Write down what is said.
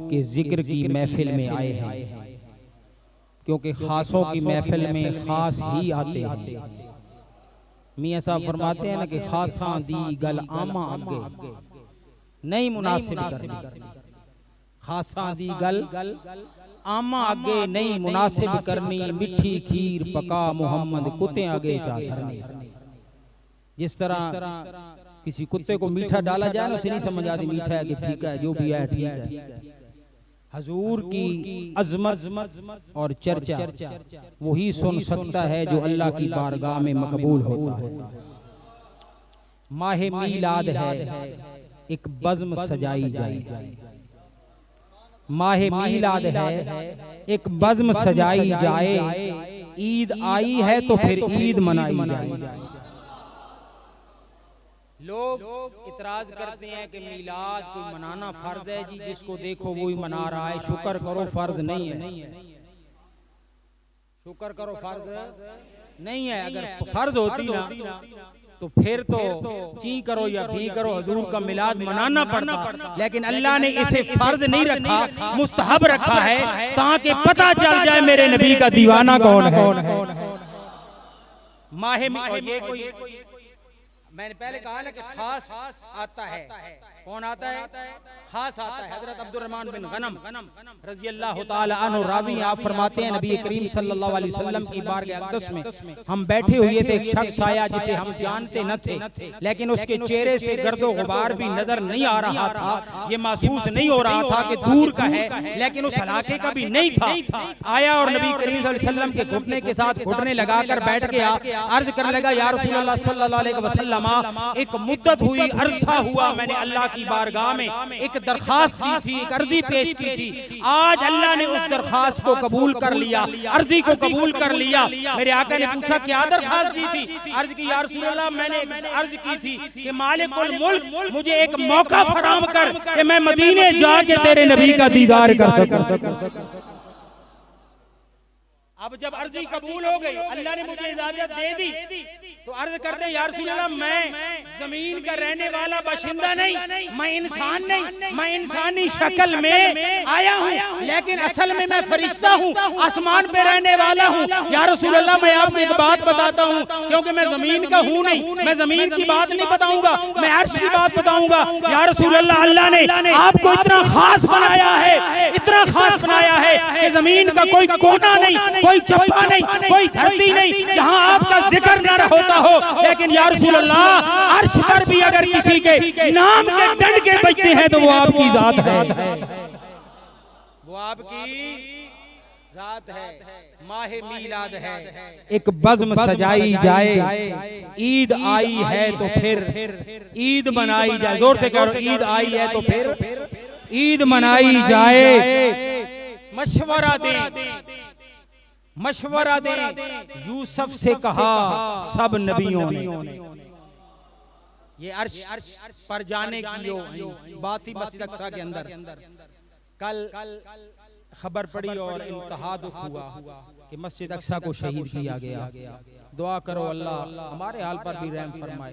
के जिक्र की महफिल में आए हैं, क्योंकि खासों की महफिल में खास ही आते हैं। मियां साहब फरमाते हैं ना कि खासा दी गल आमा अगे नहीं मुनासिब करनी, खासा दी गल आमा अगे नहीं मुनासिब करनी, मिठी खीर पका मोहम्मद कुत्ते आगे जा धरनी। जिस तरह किसी कुत्ते को मीठा डाला जाए ना, उसे नहीं समझ आती मीठा है कि ठीक है, जो भी है ठीक है। हजूर की अज़मत और चर्चा वही सुन सकता है जो अल्लाह की बारगाह में मकबूल होता है। माहे मीलाद है एक बज़्म सजाई जाए, माहे मीलाद है एक बज़्म सजाई जाए, ईद आई है तो फिर ईद मनाई जाए। लोग इतराज करते हैं कि मीलाद कोई मनाना फर्ज है जी, जिसको देखो वही मना रहा है। शुक्र करो फर्ज नहीं है, शुक्र करो फर्ज नहीं है। अगर फर्ज होती ना तो फिर तो ची करो या भी करो, हजूर का मिलाद मनाना पड़ता। लेकिन अल्लाह ने इसे फर्ज नहीं रखा, मुस्तहब रखा है, ताकि पता चल जाए मेरे नबी का दीवाना कौन है। माहे ये कोई मैंने पहले कहा ना कि खास आता है। कौन आता है? खास आता है। हजरत अब्दुर्रहमान बिन गनम रज़ी अल्लाह ताला अन्हु रावी आप फरमाते हैं, नबी करीम सल्लल्लाहु अलैहि वसल्लम की बारगाह अक़दस में हम बैठे हुए थे। एक शख्स आया जिसे हम जानते न थे, लेकिन उसके चेहरे से गर्दो गुबार भी नजर नहीं आ रहा था। ये महसूस नहीं हो रहा था कि दूर का है, लेकिन उस इलाके का भी नहीं था। आया और नबी करीम सल्लल्लाहु अलैहि वसल्लम के घुटने के साथ घुटने लगाकर बैठ गया। अर्ज करने लगा, या रसूलल्लाह सल्लल्लाहु अलैहि वसल्लम, एक मुद्दत हुई, अरसा हुआ, मैंने अल्लाह की बारगाह में एक दरखास्त दी थी, एक अर्जी पेश की थी। आज अल्लाह ने उस दरखास्त को कबूल कर लिया, अर्जी को कबूल कर लिया। मेरे आका ने पूछा क्या दरखास्त दी थी? अर्ज की, या रसूल अल्लाह, मैंने अर्ज की थी कि मालिकुल मुल्क मुझे एक मौका फराहम कर कि मैं मदीने जाके तेरे नबी का दीदार कर सकूं। अब जब अर्जी कबूल हो गई, अल्लाह ने मुझे इजाजत दे दी, तो अर्ज करते हैं, या रसूल अल्लाह, मैं जमीन का रहने वाला बाशिंदा नहीं, मैं इंसान नहीं, मैं इंसानी शक्ल में आया हूँ, लेकिन असल में मैं फरिश्ता हूँ, आसमान पे रहने वाला हूँ। या रसूल अल्लाह, मैं आपको एक बात बताता हूँ, क्योंकि मैं जमीन का हूँ नहीं, मैं जमीन की बात नहीं बताऊंगा, मैं अर्श की बात बताऊंगा। या रसूल अल्लाह, अल्लाह ने आपको इतना खास बनाया है, इतना खास बनाया है कि जमीन का कोई कोना नहीं, कोई चप्पा नहीं, कोई धरती नहीं जहां आपका जिक्र न होता हो। लेकिन या रसूल अल्लाह, अर्श पर भी अगर किसी के नाम के डंडे बजते हैं तो वो आपकी जात है, वो आपकी जात है। माहे मीलाद है एक बज़्म सजाई जाए, ईद आई है तो फिर ईद मनाई जाए। जोर से कहो, ईद आई है तो फिर ईद मनाई जाए। मशवरा दे, मशवरा दे, यूसुफ से कहा सब नबियों ने। ये अर्श पर जाने की जो बात ही मस्जिद अक्सा के अंदर कल खबर पड़ी और इंतहा दुख हुआ कि मस्जिद अक्सा को शहीद किया गया। दुआ करो अल्लाह हमारे हाल पर भी रहम फरमाए।